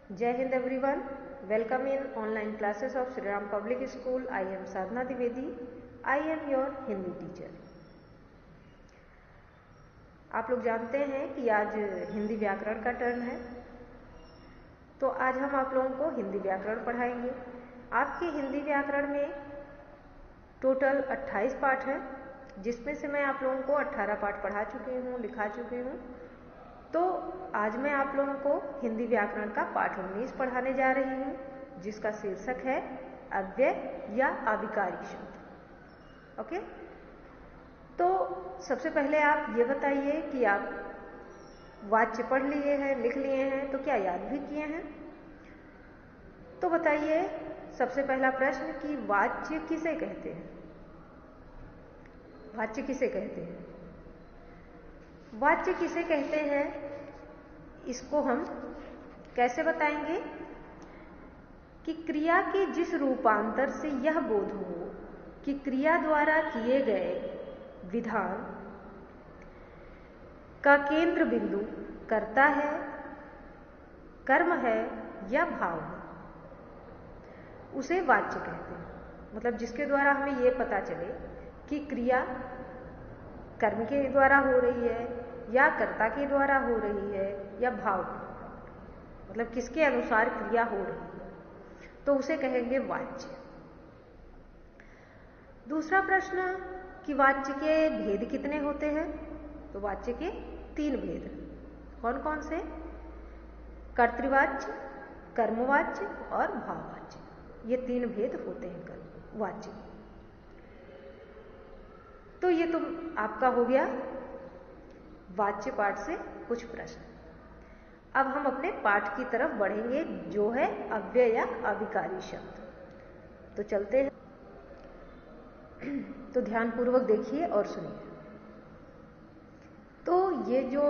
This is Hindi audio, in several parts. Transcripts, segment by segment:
जय Hind everyone, welcome in online classes of Shri Ram public school. I am Sadhana Dwivedi, I am your Hindi teacher. आप लोग जानते हैं कि आज हिंदी व्याकरण का टर्न है, तो आज हम आप लोगों को हिंदी व्याकरण पढ़ाएंगे। आपके हिंदी व्याकरण में टोटल 28 पाठ है, जिसमें से मैं आप लोगों को 18 पाठ पढ़ा चुकी हूँ, लिखा चुकी हूँ। तो आज मैं आप लोगों को हिंदी व्याकरण का पाठ 19 पढ़ाने जा रही हूँ, जिसका शीर्षक है अव्यय या अविकारी शब्द। ओके, तो सबसे पहले आप ये बताइए कि आप वाच्य पढ़ लिए हैं, लिख लिए हैं, तो क्या याद भी किए हैं? तो बताइए सबसे पहला प्रश्न कि वाच्य किसे कहते हैं? वाच्य किसे कहते हैं? वाच्य किसे कहते हैं, इसको हम कैसे बताएंगे कि क्रिया के जिस रूपांतर से यह बोध हो कि क्रिया द्वारा किए गए विधान का केंद्र बिंदु कर्ता है, कर्म है या भाव है, उसे वाच्य कहते हैं। मतलब जिसके द्वारा हमें यह पता चले कि क्रिया कर्म के द्वारा हो रही है या कर्ता के द्वारा हो रही है या भाव, मतलब किसके अनुसार क्रिया हो रही है, तो उसे कहेंगे वाच्य। दूसरा प्रश्न कि वाच्य के भेद कितने होते हैं? तो वाच्य के 3 भेद। कौन कौन से? कर्तृवाच्य, कर्मवाच्य और भाववाच्य। ये 3 भेद होते हैं वाच्य। तो ये तो आपका हो गया वाच्य पाठ से कुछ प्रश्न। अब हम अपने पाठ की तरफ बढ़ेंगे, जो है अव्यय या अविकारी शब्द। तो चलते हैं, तो ध्यानपूर्वक देखिए और सुनिए। तो ये जो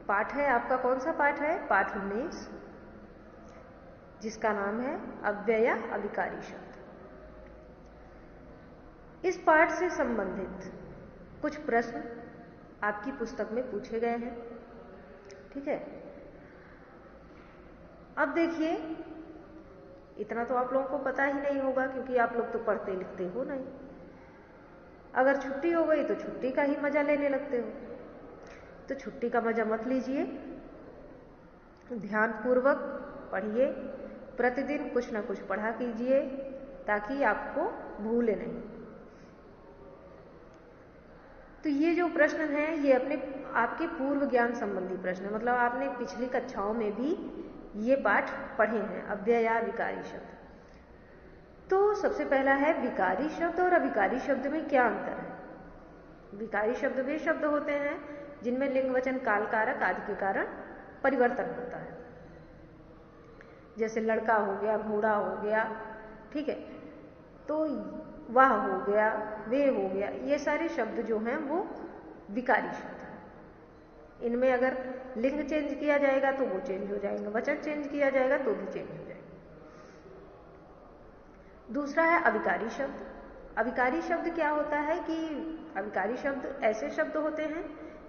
पाठ है आपका, कौन सा पाठ है? पाठ 19, जिसका नाम है अव्यय या अविकारी शब्द। इस पाठ से संबंधित कुछ प्रश्न आपकी पुस्तक में पूछे गए हैं, ठीक है। अब देखिए, इतना तो आप लोगों को पता ही नहीं होगा, क्योंकि आप लोग तो पढ़ते लिखते हो नहीं। अगर छुट्टी हो गई तो छुट्टी का ही मजा लेने लगते हो, तो छुट्टी का मजा मत लीजिए, ध्यानपूर्वक पढ़िए, प्रतिदिन कुछ ना कुछ पढ़ा कीजिए, ताकि आपको भूले नहीं। तो ये जो प्रश्न हैं, ये आपके पूर्व ज्ञान संबंधी प्रश्न, मतलब आपने पिछली कक्षाओं में भी ये पाठ पढ़े हैं, अव्यय या विकारी शब्द। तो सबसे पहला है विकारी शब्द और अविकारी शब्द में क्या अंतर है? विकारी शब्द वे शब्द होते हैं जिनमें लिंग, वचन, काल, कारक आदि के कारण परिवर्तन होता है। जैसे लड़का हो गया, घोड़ा हो गया, ठीक है, तो वह हो गया, वे हो गया, ये सारे शब्द जो हैं वो विकारी शब्द हैं। इनमें अगर लिंग चेंज किया जाएगा तो वो चेंज हो जाएंगे, वचन चेंज किया जाएगा तो भी चेंज हो जाएगा। दूसरा है अविकारी शब्द। अविकारी शब्द क्या होता है कि अविकारी शब्द ऐसे शब्द होते हैं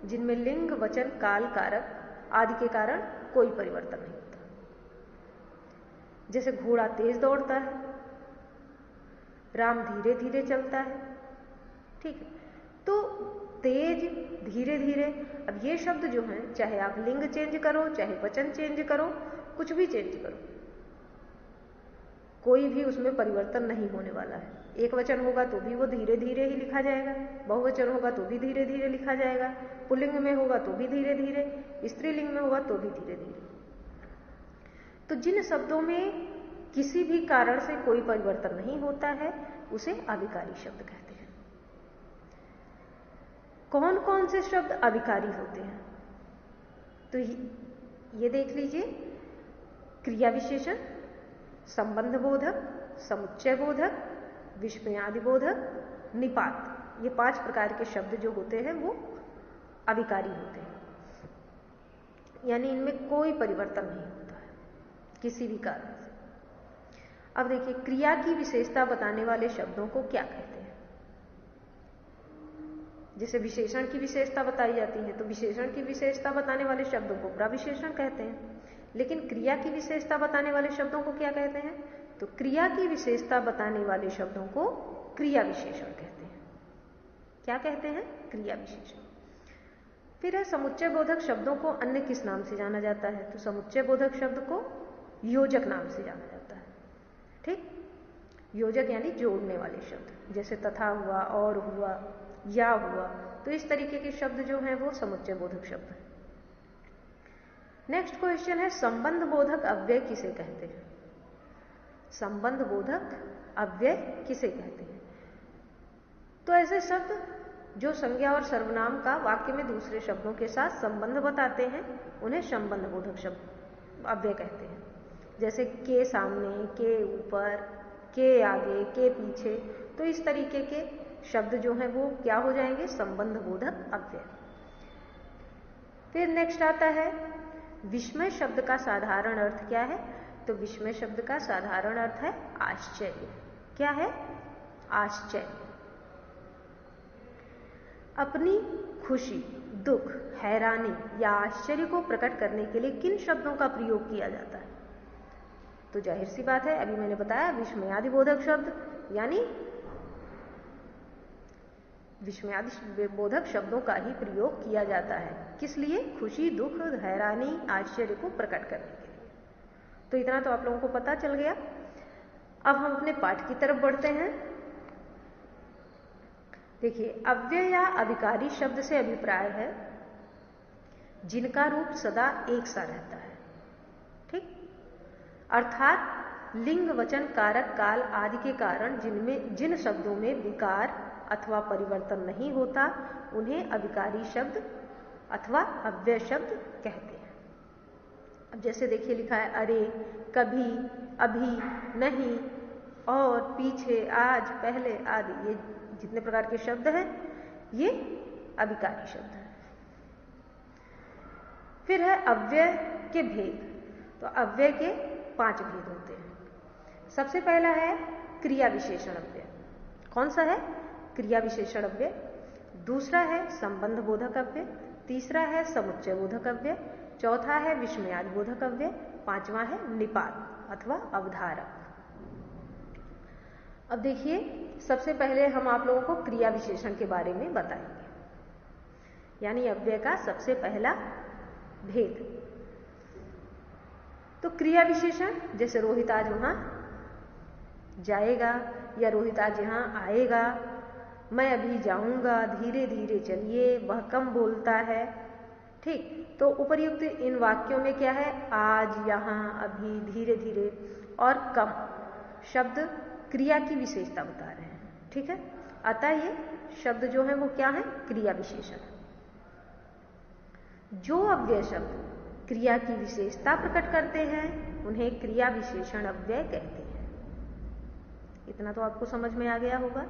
जिनमें लिंग, वचन, काल, कारक आदि के कारण कोई परिवर्तन नहीं होता। जैसे घोड़ा तेज दौड़ता है, राम धीरे धीरे चलता है, ठीक है। तो तेज, धीरे धीरे, अब ये शब्द जो हैं, चाहे आप लिंग चेंज करो, चाहे वचन चेंज करो, कुछ भी चेंज करो, कोई भी उसमें परिवर्तन नहीं होने वाला है। एक वचन होगा तो भी वो धीरे धीरे ही लिखा जाएगा, बहुवचन होगा तो भी धीरे धीरे लिखा जाएगा, पुल्लिंग में होगा तो भी धीरे धीरे, स्त्रीलिंग में होगा तो भी धीरे धीरे। तो जिन शब्दों में किसी भी कारण से कोई परिवर्तन नहीं होता है, उसे अविकारी शब्द कहते हैं। कौन कौन से शब्द अविकारी होते हैं? तो ये देख लीजिए, क्रिया विशेषण, संबंध बोधक, समुच्चय बोधक, विस्मयादि बोधक, निपात, ये 5 प्रकार के शब्द जो होते हैं वो अविकारी होते हैं। यानी इनमें कोई परिवर्तन नहीं होता है किसी भी कारण से। अब देखिए, क्रिया की विशेषता बताने वाले शब्दों को क्या कहते हैं? जैसे विशेषण की विशेषता बताई जाती है, तो विशेषण की विशेषता बताने वाले शब्दों को प्रविशेषण कहते हैं। लेकिन क्रिया की विशेषता बताने वाले शब्दों को क्या कहते हैं? तो क्रिया की विशेषता बताने वाले शब्दों को क्रिया विशेषण कहते हैं। क्या कहते हैं? क्रिया विशेषण। फिर है समुच्चय बोधक शब्दों को अन्य किस नाम से जाना जाता है? तो समुच्चय बोधक शब्द को योजक नाम से जाना जाता है। ठीक, योजक यानी जोड़ने वाले शब्द, जैसे तथा हुआ, और हुआ, या हुआ, तो इस तरीके के शब्द जो हैं वो समुच्चय बोधक शब्द हैं। नेक्स्ट क्वेश्चन है संबंध बोधक अव्यय किसे कहते हैं? संबंध बोधक अव्यय किसे कहते हैं? तो ऐसे शब्द जो संज्ञा और सर्वनाम का वाक्य में दूसरे शब्दों के साथ संबंध बताते हैं उन्हें संबंध बोधक शब्द अव्यय कहते हैं। जैसे के सामने, के ऊपर, के आगे, के पीछे, तो इस तरीके के शब्द जो हैं वो क्या हो जाएंगे? संबंध बोधक अव्यय। फिर नेक्स्ट आता है विस्मय शब्द का साधारण अर्थ क्या है? तो विस्मय शब्द का साधारण अर्थ है आश्चर्य। क्या है? आश्चर्य। अपनी खुशी, दुख, हैरानी या आश्चर्य को प्रकट करने के लिए किन शब्दों का प्रयोग किया जाता है? तो जाहिर सी बात है, अभी मैंने बताया विस्मयादि बोधक शब्द, यानी विस्मयादि बोधक शब्दों का ही प्रयोग किया जाता है। किस लिए? खुशी, दुख, हैरानी, आश्चर्य को प्रकट करने के लिए। तो इतना तो आप लोगों को पता चल गया। अब हम अपने पाठ की तरफ बढ़ते हैं। देखिए, अव्यय या अभिकारी शब्द से अभिप्राय है जिनका रूप सदा एक सा रहता है। ठीक, अर्थात लिंग, वचन, कारक, काल आदि के कारण जिन शब्दों में विकार अथवा परिवर्तन नहीं होता उन्हें अभिकारी शब्द अथवा अव्यय शब्द कहते हैं। अब जैसे देखिए लिखा है अरे, कभी, अभी, नहीं, और, पीछे, आज, पहले आदि, ये जितने प्रकार के शब्द हैं ये अभिकारी शब्द हैं। फिर है अव्यय के भेद। तो अव्यय के 5 भेद होते हैं। सबसे पहला है क्रिया विशेषण अव्यय। कौन सा है? क्रिया विशेषण अव्यय। दूसरा है संबंध बोधक अव्यय। तीसरा है समुच्चय बोधक अव्यय। चौथा है विस्मयादि बोधक अव्यय। पांचवा है निपात अथवा अवधारक। अब देखिए, सबसे पहले हम आप लोगों को क्रिया विशेषण के बारे में बताएंगे, यानी अव्यय का सबसे पहला भेद। तो क्रिया विशेषण, जैसे रोहित आज वहां जाएगा, या रोहित आज यहां आएगा, मैं अभी जाऊंगा, धीरे धीरे चलिए, वह कम बोलता है। ठीक, तो उपर्युक्त इन वाक्यों में क्या है? आज, यहां, अभी, धीरे धीरे और कम शब्द क्रिया की विशेषता बता रहे हैं। ठीक है, अतः ये शब्द जो है वो क्या है? क्रिया विशेषण। जो अव्यय शब्द क्रिया की विशेषता प्रकट करते हैं उन्हें क्रिया विशेषण अव्यय कहते हैं। इतना तो आपको समझ में आ गया होगा।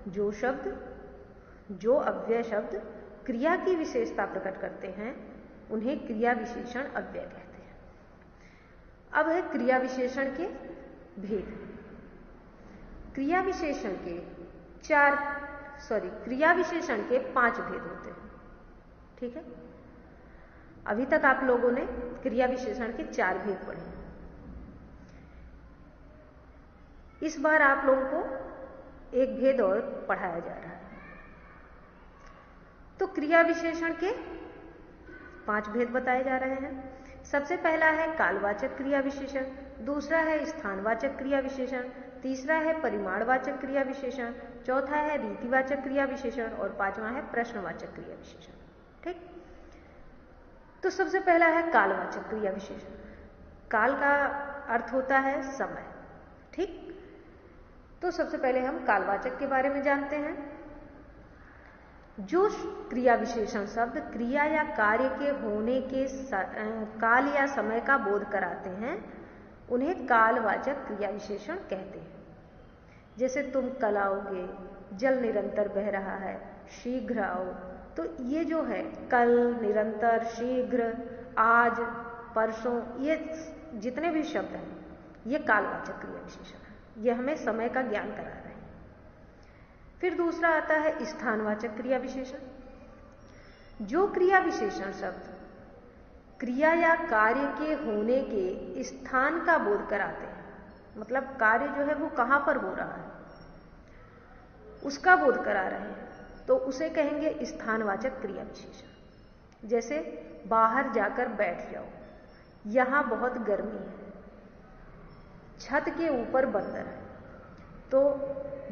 जो अव्यय शब्द क्रिया की विशेषता प्रकट करते हैं उन्हें क्रिया विशेषण अव्यय कहते हैं। अब है क्रिया विशेषण के भेद। क्रिया विशेषण के 5 भेद होते हैं। ठीक है, अभी तक आप लोगों ने क्रिया विशेषण के 4 भेद पढ़े। इस बार आप लोगों को एक भेद और पढ़ाया जा रहा है। तो क्रिया विशेषण के 5 भेद बताए जा रहे हैं। सबसे पहला है कालवाचक क्रिया विशेषण, दूसरा है स्थानवाचक क्रिया विशेषण, तीसरा है परिमाणवाचक क्रिया विशेषण, चौथा है रीतिवाचक क्रिया विशेषण और पांचवा है प्रश्नवाचक क्रिया विशेषण। ठीक, तो सबसे पहला है कालवाचक क्रिया विशेषण। काल का अर्थ होता है समय। ठीक, तो सबसे पहले हम कालवाचक के बारे में जानते हैं। जो क्रिया विशेषण शब्द क्रिया या कार्य के होने के काल या समय का बोध कराते हैं उन्हें कालवाचक क्रिया विशेषण कहते हैं। जैसे तुम कल आओगे, जल निरंतर बह रहा है, शीघ्र आओ, तो ये जो है कल, निरंतर, शीघ्र, आज, परसों, ये जितने भी शब्द हैं ये कालवाचक क्रिया विशेषण है। ये हमें समय का ज्ञान करा रहे हैं। फिर दूसरा आता है स्थानवाचक क्रिया विशेषण। जो क्रिया विशेषण शब्द क्रिया या कार्य के होने के स्थान का बोध कराते हैं। मतलब कार्य जो है वो कहां पर हो रहा है उसका बोध करा रहे हैं, तो उसे कहेंगे स्थानवाचक क्रिया विशेषण। जैसे बाहर जाकर बैठ जाओ, यहां बहुत गर्मी है, छत के ऊपर बंदर है, तो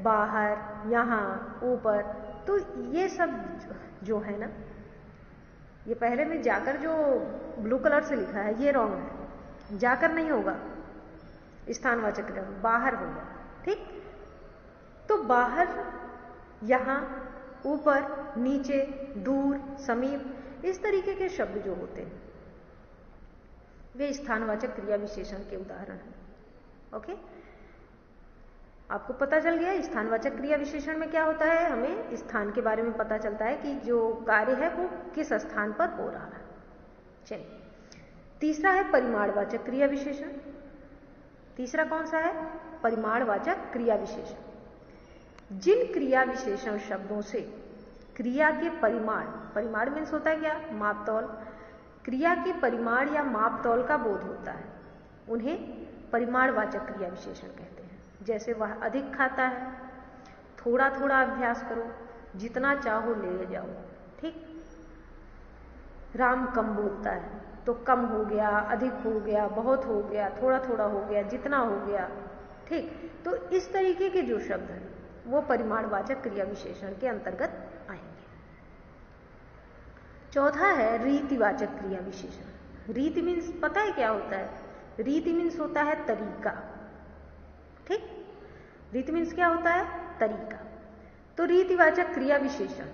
बाहर, यहां, ऊपर, तो ये सब जो है ना, ये पहले में जाकर जो ब्लू कलर से लिखा है ये रॉन्ग है, जाकर नहीं होगा, स्थानवाचक क्रिया बाहर होगा। ठीक, तो बाहर, यहां, ऊपर, नीचे, दूर, समीप, इस तरीके के शब्द जो होते हैं वे स्थानवाचक क्रिया विशेषण के उदाहरण हैं। ओके, आपको पता चल गया स्थानवाचक क्रिया विशेषण में क्या होता है। हमें स्थान के बारे में पता चलता है कि जो कार्य है वो किस स्थान पर हो रहा है। चलिए, तीसरा है परिमाणवाचक क्रिया विशेषण। तीसरा कौन सा है? परिमाणवाचक क्रिया विशेषण। जिन क्रिया विशेषण शब्दों से क्रिया के परिमाण, परिमाण मीन्स होता है क्या? मापतौल। क्रिया के परिमाण या मापतौल का बोध होता है, उन्हें परिमाणवाचक क्रिया विशेषण कहते हैं। जैसे वह अधिक खाता है, थोड़ा थोड़ा अभ्यास करो, जितना चाहो ले जाओ। ठीक, राम कम बोलता है, तो कम हो गया, अधिक हो गया, बहुत हो गया, थोड़ा थोड़ा हो गया, जितना हो गया। ठीक, तो इस तरीके के जो शब्द हैं वो परिमाणवाचक क्रिया विशेषण के अंतर्गत आएंगे। चौथा है रीतिवाचक क्रिया विशेषण। रीति मीन्स पता है क्या होता है? रीति मीन्स होता है तरीका। ठीक, रीति मीन्स क्या होता है? तरीका। तो रीतिवाचक क्रिया विशेषण,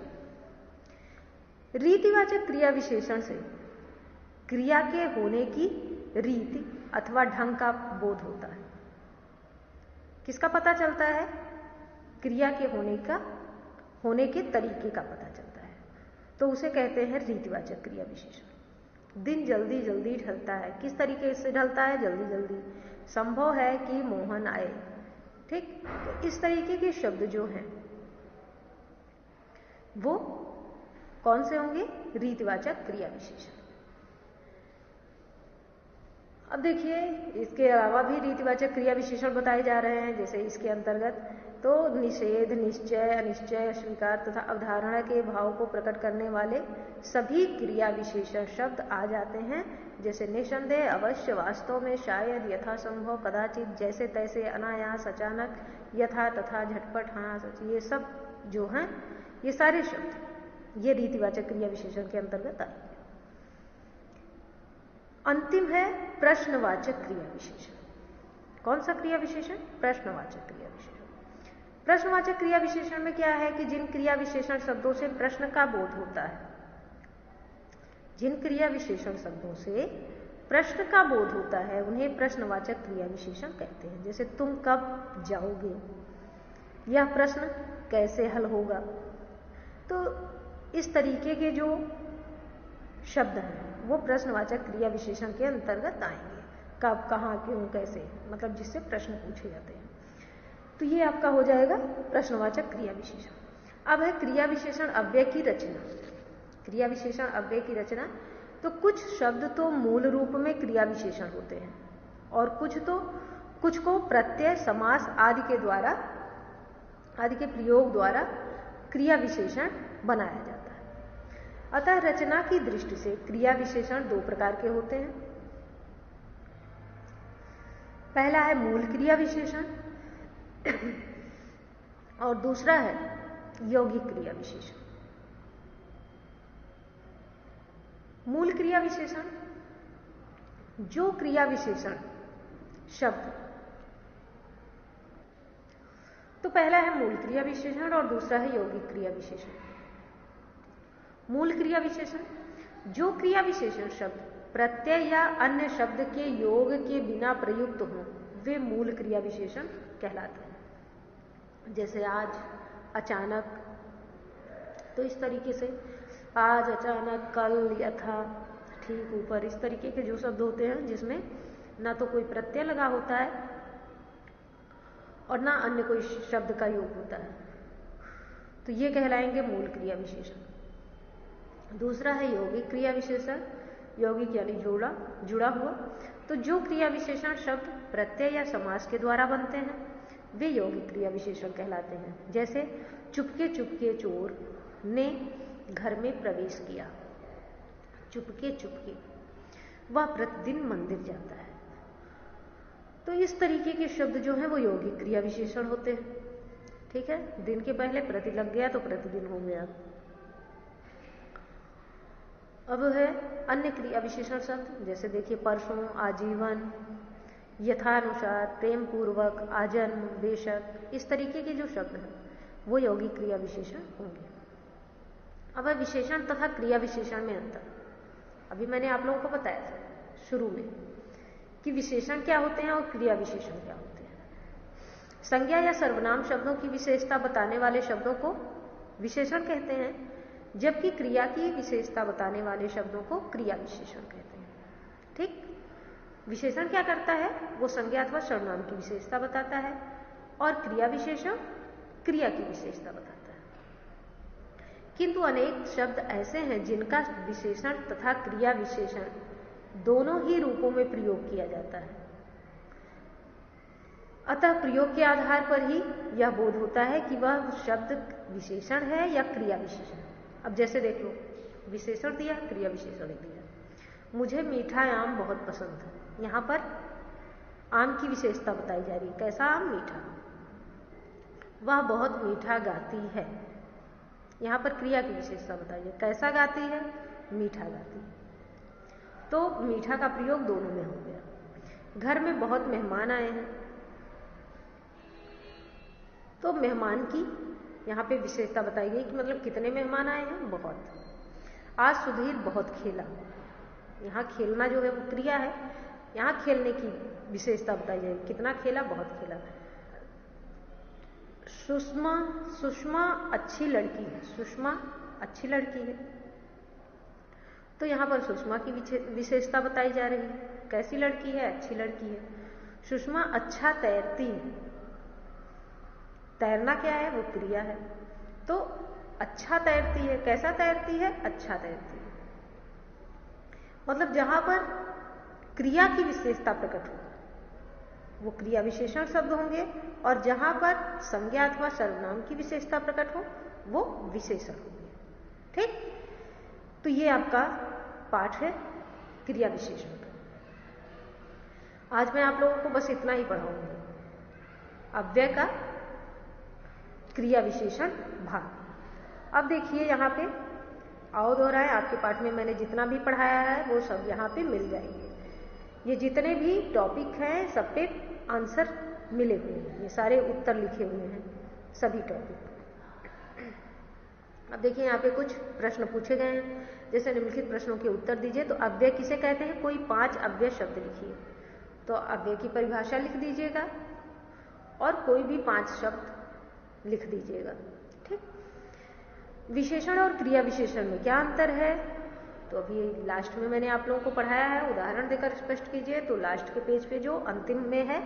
रीतिवाचक क्रिया विशेषण से क्रिया के होने की रीति अथवा ढंग का बोध होता है। किसका पता चलता है? क्रिया के होने के तरीके का पता चलता है, तो उसे कहते हैं रीतिवाचक क्रिया विशेषण। दिन जल्दी जल्दी ढलता है, किस तरीके से ढलता है? जल्दी जल्दी। संभव है कि मोहन आए। ठीक, तो इस तरीके के शब्द जो हैं वो कौन से होंगे? रीतिवाचक क्रिया विशेषण। अब देखिए, इसके अलावा भी रीतिवाचक क्रिया विशेषण बताए जा रहे हैं। जैसे इसके अंतर्गत तो निषेध, निश्चय, अनिश्चय, स्वीकार तथा अवधारणा के भाव को प्रकट करने वाले सभी क्रिया विशेषण शब्द आ जाते हैं। जैसे निसंदेह, अवश्य, वास्तव में, शायद, यथासंभव, कदाचित, जैसे तैसे, अनायास, अचानक, यथा, तथा, झटपट, हाँ, सच, ये सब जो हैं ये सारे शब्द ये रीतिवाचक क्रिया विशेषण के अंतर्गत आएंगे। अंतिम है प्रश्नवाचक क्रिया विशेषण। कौन सा क्रिया विशेषण? प्रश्नवाचक क्रिया विशेषण। प्रश्नवाचक क्रिया विशेषण में क्या है कि जिन क्रिया विशेषण शब्दों से प्रश्न का बोध होता है, जिन क्रिया विशेषण शब्दों से प्रश्न का बोध होता है उन्हें प्रश्नवाचक क्रिया विशेषण कहते हैं। जैसे तुम कब जाओगे, यह प्रश्न कैसे हल होगा। तो इस तरीके के जो शब्द हैं वो प्रश्नवाचक क्रिया विशेषण के अंतर्गत आएंगे। कब, कहाँ, क्यों, कैसे, मतलब जिससे प्रश्न पूछे जाते हैं। तो ये आपका हो जाएगा प्रश्नवाचक क्रिया विशेषण। अब है क्रिया विशेषण अव्यय की रचना। क्रिया विशेषण अव्यय की रचना, तो कुछ शब्द तो मूल रूप में क्रिया विशेषण होते हैं और कुछ को प्रत्यय, समास आदि के प्रयोग द्वारा क्रिया विशेषण बनाया जाता है। अतः रचना की दृष्टि से क्रिया विशेषण दो प्रकार के होते हैं। पहला है मूल क्रिया विशेषण और दूसरा है यौगिक क्रिया विशेषण। मूल क्रिया विशेषण, जो क्रिया विशेषण शब्द, तो पहला है मूल क्रिया विशेषण और दूसरा है यौगिक क्रिया विशेषण। मूल क्रिया विशेषण, जो क्रिया विशेषण शब्द प्रत्यय या अन्य शब्द के योग के बिना प्रयुक्त हों वे मूल क्रिया विशेषण कहलाते हैं। जैसे आज, अचानक, तो इस तरीके से आज, अचानक, कल, यथा, ठीक, ऊपर, इस तरीके के जो शब्द होते हैं जिसमें ना तो कोई प्रत्यय लगा होता है और ना अन्य कोई शब्द का योग होता है, तो ये कहलाएंगे मूल क्रिया विशेषण। दूसरा है यौगिक क्रिया विशेषण, यौगिक यानी जुड़ा हुआ। तो जो क्रिया विशेषण शब्द प्रत्यय या समास के द्वारा बनते हैं वे यौगिक क्रिया विशेषण कहलाते हैं। जैसे चुपके चुपके चोर ने घर में प्रवेश किया। चुपके चुपके, वह प्रतिदिन मंदिर जाता है। तो इस तरीके के शब्द जो हैं वो यौगिक क्रिया विशेषण होते हैं। ठीक है, दिन के पहले प्रति लग गया तो प्रतिदिन हो गया। अब है अन्य क्रिया विशेषण शब्द, जैसे देखिए परसों, आजीवन, यथानुसार, प्रेम पूर्वक, आजन्म, बेशक, इस तरीके के जो शब्द हैं वो यौगिक क्रिया विशेषण होंगे। अब है विशेषण तथा क्रिया विशेषण में अंतर। अभी मैंने आप लोगों को बताया था शुरू में कि विशेषण क्या होते हैं और क्रिया विशेषण क्या होते हैं। संज्ञा या सर्वनाम शब्दों की विशेषता बताने वाले शब्दों को विशेषण कहते हैं, जबकि क्रिया की विशेषता बताने वाले शब्दों को क्रिया विशेषण कहते हैं। ठीक, विशेषण क्या करता है, वो संज्ञा अथवा सर्वनाम की विशेषता बताता है और क्रिया विशेषण क्रिया की विशेषता बताता है। किंतु अनेक शब्द ऐसे हैं जिनका विशेषण तथा क्रिया विशेषण दोनों ही रूपों में प्रयोग किया जाता है। अतः प्रयोग के आधार पर ही यह बोध होता है कि वह शब्द विशेषण है या क्रिया विशेषण। अब जैसे देख लो, विशेषण दिया, क्रिया विशेषण दिया। मुझे मीठा आम बहुत पसंद है, यहां पर आम की विशेषता बताई जा रही है। कैसा आम? मीठा। वह बहुत मीठा गाती है, यहां पर क्रिया की विशेषता बताई है। कैसा गाती है? मीठा गाती है। तो मीठा का प्रयोग दोनों में हो गया। घर में बहुत मेहमान आए हैं, तो मेहमान की यहां पे विशेषता बताई गई कि मतलब कितने मेहमान आए हैं? बहुत। आज सुधीर बहुत खेला, यहां खेलना जो है वो क्रिया है, यहां खेलने की विशेषता बताई जाएगी। कितना खेला? बहुत खेला। सुषमा अच्छी लड़की है, सुषमा अच्छी लड़की है, तो यहां पर सुषमा की विशेषता बताई जा रही है। कैसी लड़की है? अच्छी लड़की है। सुषमा अच्छा तैरती है, तैरना क्या है? वो क्रिया है। तो अच्छा तैरती है, कैसा तैरती है? अच्छा तैरती है। मतलब जहां पर क्रिया की विशेषता प्रकट हो वो क्रिया विशेषण शब्द होंगे, और जहां पर संज्ञा अथवा सर्वनाम की विशेषता प्रकट हो वो विशेषण होंगे। ठीक, तो ये आपका पाठ है क्रिया विशेषण का। आज मैं आप लोगों को बस इतना ही पढ़ाऊंगी, अव्यय का क्रिया विशेषण भाग। अब देखिए यहां पे आओ दोहराए, आपके पाठ में मैंने जितना भी पढ़ाया है वो सब यहाँ पे मिल जाएंगे। ये जितने भी टॉपिक हैं सब पे आंसर मिले हुए हैं, ये सारे उत्तर लिखे हुए हैं सभी टॉपिक। अब देखिए यहाँ पे कुछ प्रश्न पूछे गए हैं, जैसे निम्नलिखित प्रश्नों के उत्तर दीजिए। तो अव्यय किसे कहते हैं? कोई 5 अव्यय शब्द लिखिए। तो अव्यय की परिभाषा लिख दीजिएगा और कोई भी 5 शब्द लिख दीजिएगा। ठीक, विशेषण और क्रिया विशेषण में क्या अंतर है? तो अभी लास्ट में मैंने आप लोगों को पढ़ाया है, उदाहरण देकर स्पष्ट कीजिए। तो लास्ट के पेज पे जो अंतिम में है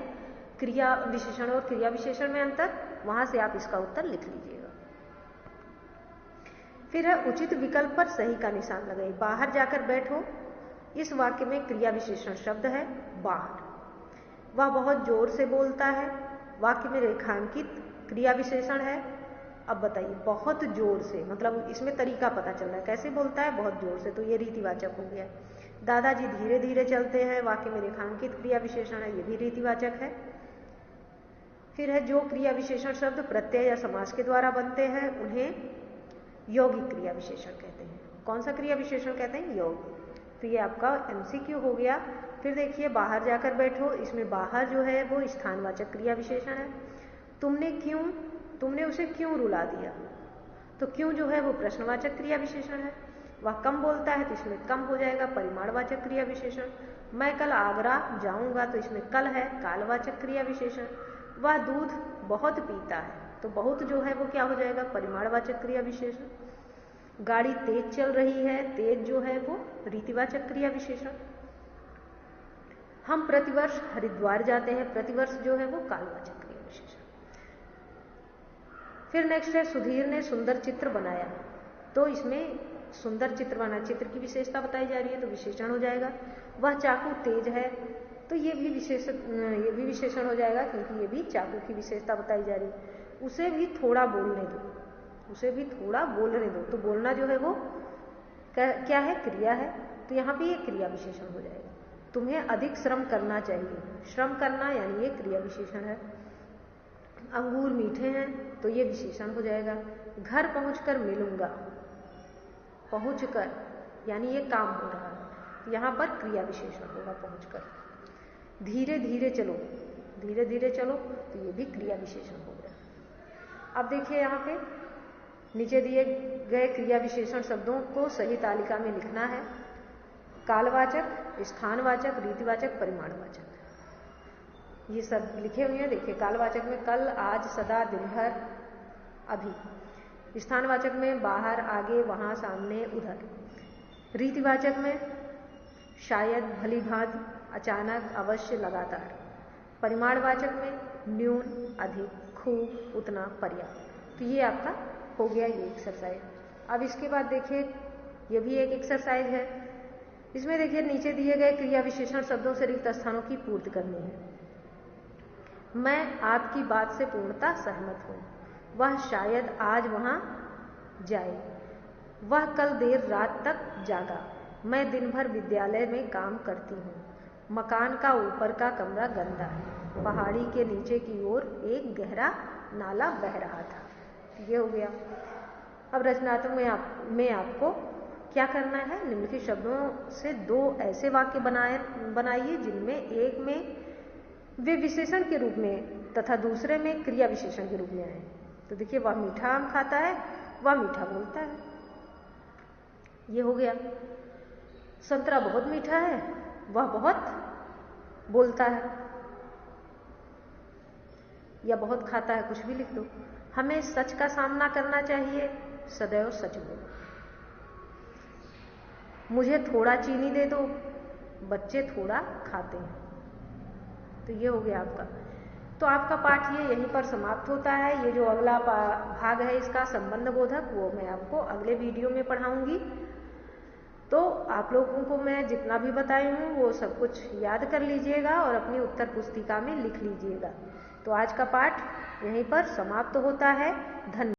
क्रिया विशेषण और क्रिया विशेषण में अंतर, वहां से आप इसका उत्तर लिख लीजिएगा। फिर है उचित विकल्प पर सही का निशान लगाइए। बाहर जाकर बैठो, इस वाक्य में क्रिया विशेषण शब्द है बाहर। वह बहुत जोर से बोलता है, वाक्य में रेखांकित क्रिया विशेषण है। अब बताइए, बहुत जोर से मतलब इसमें तरीका पता चल रहा है, कैसे बोलता है? बहुत जोर से, तो ये रीतिवाचक हो गया। दादाजी धीरे धीरे चलते हैं, वाक्य में रेखांकित क्रिया विशेषण है, ये भी रीतिवाचक है। फिर है जो क्रिया विशेषण शब्द प्रत्यय या समास के द्वारा बनते हैं उन्हें यौगिक क्रिया विशेषण कहते हैं। कौन सा क्रिया विशेषण कहते हैं? यौगिक। तो ये आपका MCQ हो गया। फिर देखिए बाहर जाकर बैठो, इसमें बाहर जो है वो स्थानवाचक क्रिया विशेषण है। तुमने उसे क्यों रुला दिया? तो क्यों जो है वो प्रश्नवाचक क्रिया विशेषण है। वह कम बोलता है तो इसमें कम हो जाएगा परिमाणवाचक क्रिया विशेषण। मैं कल आगरा जाऊंगा तो इसमें कल है कालवाचक क्रिया विशेषण। वह दूध बहुत पीता है तो बहुत जो है वो क्या हो जाएगा? परिमाणवाचक क्रिया विशेषण। गाड़ी तेज चल रही है, तेज जो है वो रीतिवाचक क्रिया विशेषण। हम प्रतिवर्ष हरिद्वार जाते हैं, प्रतिवर्ष जो है वो कालवाचक क्रिया विशेषण। फिर नेक्स्ट है सुधीर ने सुंदर चित्र बनाया, तो इसमें सुंदर चित्र बना, चित्र की विशेषता बताई जा रही है तो विशेषण हो जाएगा। वह चाकू तेज है तो ये भी विशेषण हो जाएगा, क्योंकि ये भी चाकू की विशेषता बताई जा रही है। उसे भी थोड़ा बोलने दो, उसे भी थोड़ा बोलने दो, तो बोलना जो है वो क्या है, क्रिया है, तो यहाँ पे ये क्रिया विशेषण हो जाएगा। तुम्हें अधिक श्रम करना चाहिए, श्रम करना यानी ये क्रिया विशेषण है। अंगूर मीठे हैं तो ये विशेषण हो जाएगा। घर पहुंचकर मिलूंगा, पहुंचकर यानी ये काम हो रहा है, यहाँ पर क्रिया विशेषण होगा पहुंचकर। धीरे धीरे चलो, धीरे धीरे चलो, तो ये भी क्रिया विशेषण हो गया। अब देखिए यहाँ पे नीचे दिए गए क्रिया विशेषण शब्दों को सही तालिका में लिखना है। कालवाचक, स्थानवाचक, रीतिवाचक, परिमाणवाचक, ये सब लिखे हुए हैं। देखिए कालवाचक में कल, आज, सदा, दिन भर, अभी। स्थानवाचक में बाहर, आगे, वहां, सामने, उधर। रीतिवाचक में शायद, भली भांति, अचानक, अवश्य, लगातार। परिमाणवाचक में न्यून, अधिक, खूब, उतना, पर्याप्त। तो ये आपका हो गया ये एक्सरसाइज। अब इसके बाद देखिए ये भी एक एक्सरसाइज है। इसमें देखिए नीचे दिए गए क्रिया विशेषण शब्दों से रिक्त स्थानों की पूर्ति करनी है। मैं आपकी बात से पूर्णतः सहमत हूं। वह शायद आज वहां जाए। वह कल देर रात तक जागा। मैं दिन भर विद्यालय में काम करती हूँ। मकान का ऊपर का कमरा गंदा है। पहाड़ी के नीचे की ओर एक गहरा नाला बह रहा था। ये हो गया। अब रचनात्मक में आपको क्या करना है, निम्नलिखित शब्दों से दो ऐसे वाक्य बनाइए जिनमें एक में वे विशेषण के रूप में तथा दूसरे में क्रिया विशेषण के रूप में आए। तो देखिए वह मीठा आम खाता है, वह मीठा बोलता है, ये हो गया। संतरा बहुत मीठा है, वह बहुत बोलता है, या बहुत खाता है, कुछ भी लिख दो। हमें सच का सामना करना चाहिए, सदैव सच बोलो। मुझे थोड़ा चीनी दे दो, बच्चे थोड़ा खाते हैं। तो ये हो गया आपका। तो आपका पाठ ये यहीं पर समाप्त होता है। ये जो अगला भाग है इसका संबंध बोधक, वो मैं आपको अगले वीडियो में पढ़ाऊंगी। तो आप लोगों को मैं जितना भी बताई हूँ वो सब कुछ याद कर लीजिएगा और अपनी उत्तर पुस्तिका में लिख लीजिएगा। तो आज का पाठ यहीं पर समाप्त होता है। धन्यवाद।